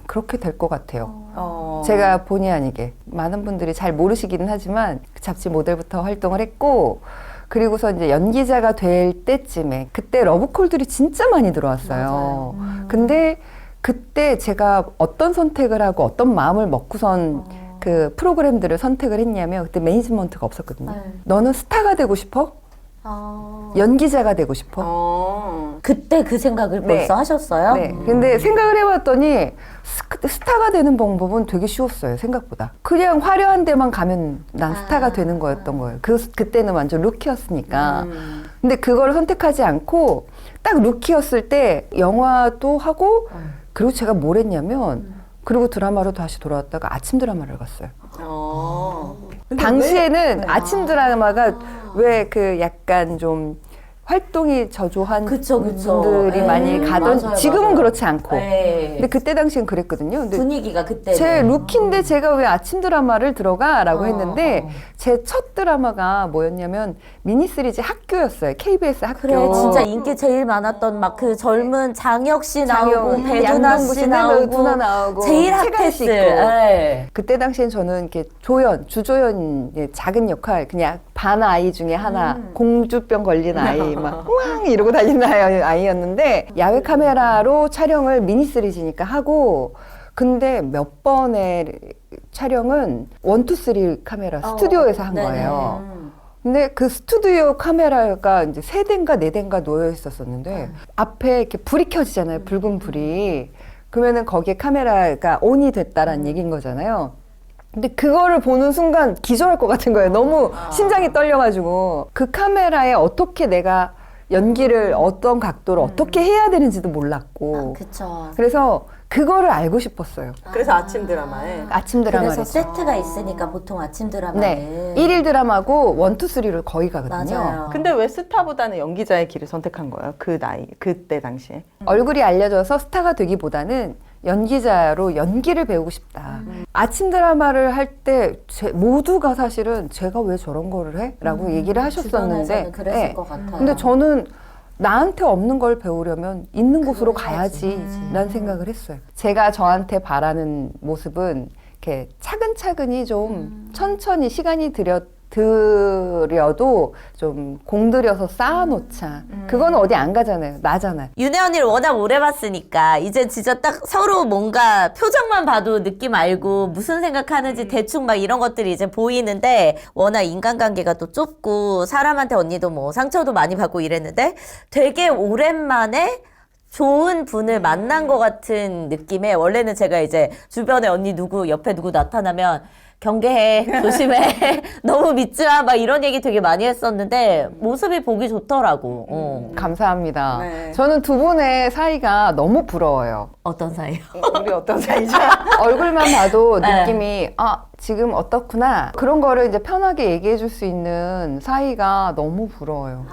그렇게 될 것 같아요. 제가 본의 아니게 많은 분들이 잘 모르시기는 하지만 잡지 모델부터 활동을 했고 그리고서 이제 연기자가 될 때쯤에 그때 러브콜들이 진짜 많이 들어왔어요. 근데 그때 제가 어떤 선택을 하고 어떤 마음을 먹고선 그 프로그램들을 선택을 했냐면 그때 매니지먼트가 없었거든요. 너는 스타가 되고 싶어? 연기자가 되고 싶어? 그때 그 생각을 네. 벌써 하셨어요? 네. 근데 생각을 해봤더니 스타가 되는 방법은 되게 쉬웠어요. 생각보다. 그냥 화려한 데만 가면 난 스타가 되는 거였던 거예요. 그때는 완전 루키였으니까. 근데 그걸 선택하지 않고 딱 루키였을 때 영화도 하고 그리고 제가 뭘 했냐면 그리고 드라마로 다시 돌아왔다가 아침 드라마를 갔어요. 당시에는 아침 드라마가 왜 그 약간 좀 활동이 저조한 그쵸. 분들이 많이 가던 맞아요, 지금은 맞아요. 그렇지 않고 네. 근데 그때 당시엔 그랬거든요. 근데 분위기가 그때 제 루키인데 제가 왜 아침 드라마를 들어가라고 했는데 어. 제 첫 드라마가 뭐였냐면 미니 시리즈 학교였어요. KBS 학교. 그래 진짜 인기 제일 많았던 막 그 젊은 장혁 씨 나오고 장혁, 배두나 양동구 씨 씨 나오고 누나 나오고 제일 최가희 씨 핫했을. 있고. 네. 그때 당시엔 저는 이렇게 주조연 작은 역할 그냥 반 아이 중에 하나 공주병 걸린 아이 막 우왕 이러고 다니는 아이였는데 야외 카메라로 촬영을 미니 시리즈니까 하고 근데 몇 번의 촬영은 1, 2, 3 카메라 스튜디오에서 한 네네. 거예요. 근데 그 스튜디오 카메라가 이제 3대인가 4대인가 놓여 있었었는데 앞에 이렇게 불이 켜지잖아요. 붉은 불이. 그러면은 거기에 카메라가 온이 됐다라는 얘기인 거잖아요. 근데 그거를 보는 순간 기절할 것 같은 거예요. 너무 심장이 떨려가지고 그 카메라에 어떻게 내가 연기를 어떤 각도로 어떻게 해야 되는지도 몰랐고 그쵸. 그래서 그거를 알고 싶었어요. 그래서 아침 드라마에 아침 드라마를 그래서 세트가 있으니까 보통 아침 드라마는 네. 1일 드라마고 1, 2, 3로 거의 가거든요. 맞아요. 근데 왜 스타보다는 연기자의 길을 선택한 거예요? 그 나이 그때 당시에. 얼굴이 알려져서 스타가 되기보다는 연기자로 연기를 배우고 싶다. 아침 드라마를 할 때 모두가 사실은 제가 왜 저런 거를 해? 라고 얘기를 하셨었는데 주변에서는 그랬을 네. 것 같아요. 근데 저는 나한테 없는 걸 배우려면 있는 곳으로 해야지. 가야지 라는 생각을 했어요. 제가 저한테 바라는 모습은 이렇게 차근차근히 좀 천천히 시간이 들여도 좀 공들여서 쌓아놓자. 그거는 어디 안 가잖아요. 나잖아요. 윤혜 언니를 워낙 오래 봤으니까 이제 진짜 딱 서로 뭔가 표정만 봐도 느낌 알고 무슨 생각하는지 대충 막 이런 것들이 이제 보이는데 워낙 인간관계가 또 좁고 사람한테 언니도 뭐 상처도 많이 받고 이랬는데 되게 오랜만에 좋은 분을 만난 것 같은 느낌에 원래는 제가 이제 주변에 언니 누구 옆에 누구 나타나면 경계해 조심해 너무 믿지 마 막 이런 얘기 되게 많이 했었는데 모습이 보기 좋더라고. 감사합니다. 네. 저는 두 분의 사이가 너무 부러워요. 어떤 사이요? 우리 어떤 사이죠? 얼굴만 봐도 네. 느낌이 지금 어떻구나 그런 거를 이제 편하게 얘기해 줄 수 있는 사이가 너무 부러워요.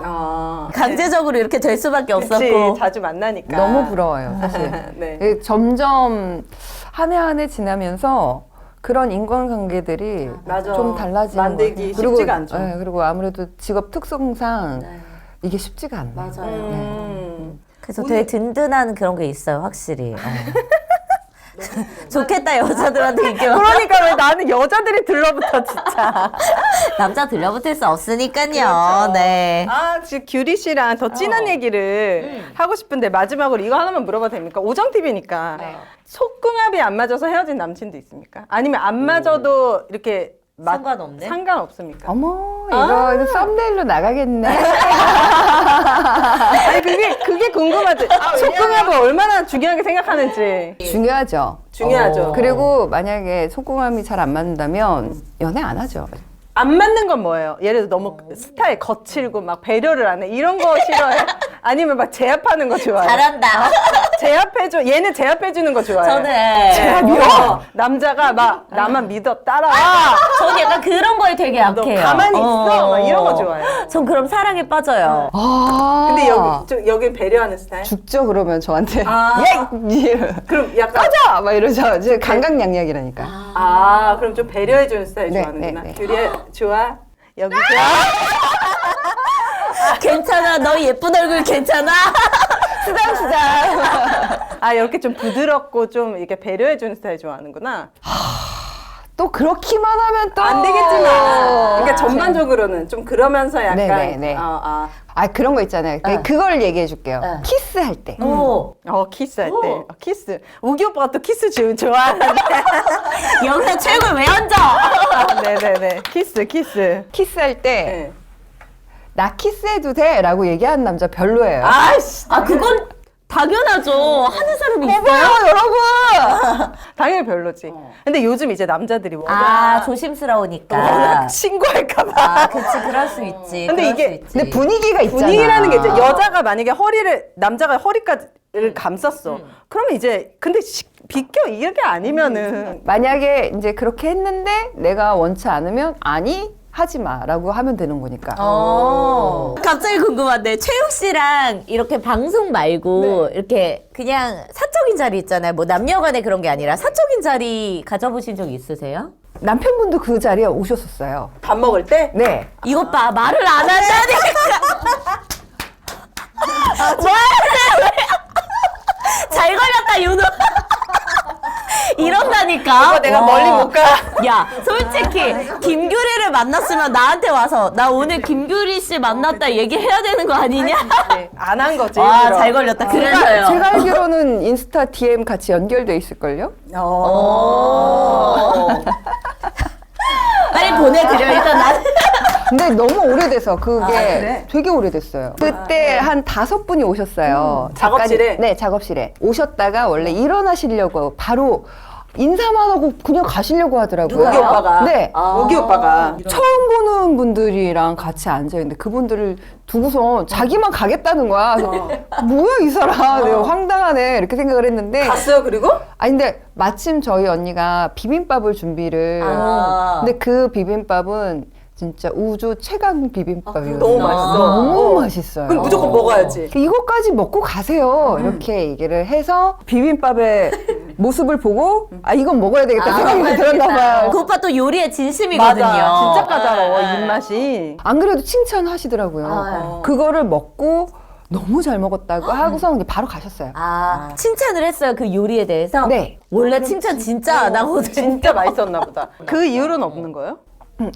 강제적으로 이렇게 될 수밖에 그치, 없었고 자주 만나니까. 너무 부러워요, 사실. 네. 점점 한 해 한 해 지나면서 그런 인간관계들이 맞아. 좀 달라지는 만들기 것 같아요. 쉽지가 않죠. 네, 그리고 아무래도 직업 특성상 네. 이게 쉽지가 않아요. 맞아요. 그래서 되게 든든한 그런 게 있어요, 확실히. 좋겠다 여자들한테 이렇게 막. 그러니까 왜 나는 여자들이 들러붙어 진짜. 남자 들려붙을 수 없으니까요. 네. 지금 규리 씨랑 더 진한 얘기를 하고 싶은데 마지막으로 이거 하나만 물어봐도 됩니까? 오정 TV니까 속궁합이 안 맞아서 헤어진 남친도 있습니까? 아니면 안 맞아도 이렇게 상관없네? 상관없습니까? 어머, 이거 썸네일로 나가겠네. 아니 그게 궁금하지. 속궁합을 얼마나 중요하게 생각하는지. 중요하죠. 중요하죠. 그리고 만약에 속궁합이 잘 안 맞는다면 연애 안 하죠. 안 맞는 건 뭐예요? 예를 들어 너무 스타일 거칠고 막 배려를 안 해. 이런 거 싫어해? 아니면 막 제압하는 거 좋아해? 잘한다. 제압해줘. 얘는 제압해주는 거 좋아해. 저는 제압이요? 남자가 막 나만 믿어 따라와. 저는 약간 그런 거에 되게 너 약해요. 가만히 있어. 막 이런 거 좋아해. 전 그럼 사랑에 빠져요. 근데 여기 배려하는 스타일? 죽죠 그러면 저한테. 아. 예! 그럼 약간 꺼져! 막 이러죠. 이제 강강약약이라니까. 그럼 좀 배려해주는 스타일 네, 좋아하는구나. 네, 네. 규리 좋아? 여기 좋아? 괜찮아. 너 예쁜 얼굴 괜찮아? 수담수담. 이렇게 좀 부드럽고 좀 이렇게 배려해주는 스타일 좋아하는구나. 또 그렇기만 하면 또 안 되겠지만. 그러니까 전반적으로는 좀 그러면서 약간. 네네네. 그런 거 있잖아요. 그걸 얘기해 줄게요. 네. 키스할 때. 오. 키스할 때. 키스. 우기 오빠가 또 키스 좋아하는데. 여기서 최고 왜 앉아? 네네네. 키스. 키스할 때 네. 나 키스해도 돼? 라고 얘기하는 남자 별로예요. 그건 당연하죠. 하는 사람이 있어요. 여러분! 당연히 별로지. 근데 요즘 이제 남자들이 워낙 조심스러우니까. 신고할까봐. 그치, 그럴 수 있지. 근데 그럴 이게 수 있지. 근데 분위기가 있잖아. 분위기라는 게 이제 여자가 만약에 남자가 허리까지를 감쌌어. 그러면 이제 근데 비껴 이게 아니면은 만약에 이제 그렇게 했는데 내가 원치 않으면 아니 하지 마라고 하면 되는 거니까. 갑자기 궁금한데 최욱 씨랑 이렇게 방송 말고 이렇게 그냥 사적인 자리 있잖아요. 뭐 남녀간에 그런 게 아니라 사적인 자리 가져보신 적 있으세요? 남편분도 그 자리에 오셨었어요. 밥 먹을 때 네. 이것 봐 말을 안 한다니까. 잘 걸렸다 윤호. 이런다니까. 내가 와. 멀리 못 가. 야, 솔직히 김규리를 만났으면 나한테 와서 나 오늘 김규리 씨 만났다 얘기해야 되는 거 아니냐? 안 한 거지. 아, 일부러. 잘 걸렸다. 그래서요. 제가 알기로는 인스타 DM 같이 연결돼 있을걸요? 빨리 보내드려. 일단 나는 근데 너무 오래돼서 그게 그래? 되게 오래됐어요. 그때 한 5분이 오셨어요. 작업실에? 네, 작업실에. 오셨다가 원래 일어나시려고 바로 인사만 하고 그냥 가시려고 하더라고요. 우기 오빠가. 네. 우기 오빠가. 처음 보는 분들이랑 같이 앉아있는데 그분들을 두고서 자기만 가겠다는 거야. 그래서 뭐야 이 사람 내가 황당하네 이렇게 생각을 했는데 갔어요 그리고? 아니 근데 마침 저희 언니가 비빔밥을 준비를 근데 그 비빔밥은 진짜 우주 최강 비빔밥이에요. 너무 맛있어. 너무 맛있어요. 그럼 무조건 먹어야지. 이거까지 먹고 가세요. 이렇게 얘기를 해서 비빔밥의 모습을 보고 아 이건 먹어야 되겠다 생각이 들었나 봐요. 그 오빠 또 요리에 진심이거든요. 맞아. 진짜 까다로워 입맛이. 안 그래도 칭찬하시더라고요. 그거를 먹고 너무 잘 먹었다고 하고서 바로 가셨어요. 칭찬을 했어요 그 요리에 대해서. 네. 원래 칭찬 진짜 안 하거든요. 진짜 맛있었나 보다. 그 이후로는 없는 거예요?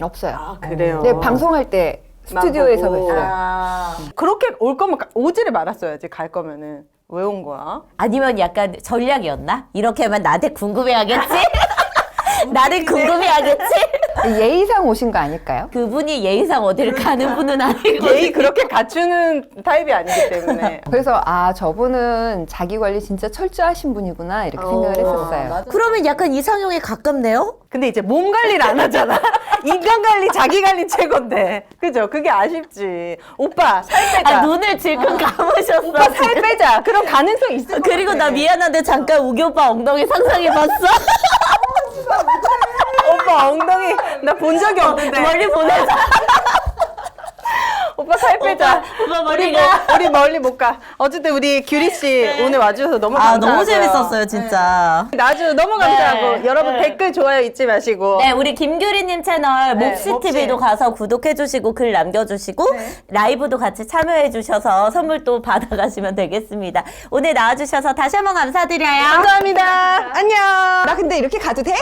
없어요. 아 그래요. 네, 방송할 때 스튜디오에서 보고. 뵀어요. 그렇게 올 거면 오지를 말았어야지. 갈 거면은 왜 온 거야? 아니면 약간 전략이었나? 이렇게 하면 나한테 궁금해하겠지? 나를 궁금해하겠지? 예의상 오신 거 아닐까요? 그분이 예의상 어디를 가는 분은 아니고. 예의 그렇게 갖추는 타입이 아니기 때문에. 그래서 아 저분은 자기 관리 진짜 철저하신 분이구나 이렇게 생각을 했었어요. 그러면 약간 이상형에 가깝네요? 근데 이제 몸 관리를 안 하잖아. 인간 관리, 자기 관리 최고인데. 그죠? 그게 아쉽지. 오빠, 살 빼자. 눈을 질끈 감으셨어. 오빠 살 빼자. 그런 가능성 있을 것 그리고 같아. 나 미안한데 잠깐 우기 오빠 엉덩이 상상해봤어? 오빠 엉덩이 나 본 적이 없는데. 멀리 보내자. 오빠 살 빼자. 오빠 머리가. 우리 멀리 못 가. 어쨌든 우리 규리 씨 오늘 와주셔서 너무 아, 감사하고요. 너무 재밌었어요, 진짜. 나주 너무 감사하고 네. 여러분 네. 댓글 좋아요 잊지 마시고. 네, 우리 김규리님 채널 네, 몹시TV도 몹시. 가서 구독해주시고 글 남겨주시고 라이브도 같이 참여해주셔서 선물 또 받아가시면 되겠습니다. 오늘 나와주셔서 다시 한번 감사드려요. 감사합니다. 안녕. 나 근데 이렇게 가도 돼? 네.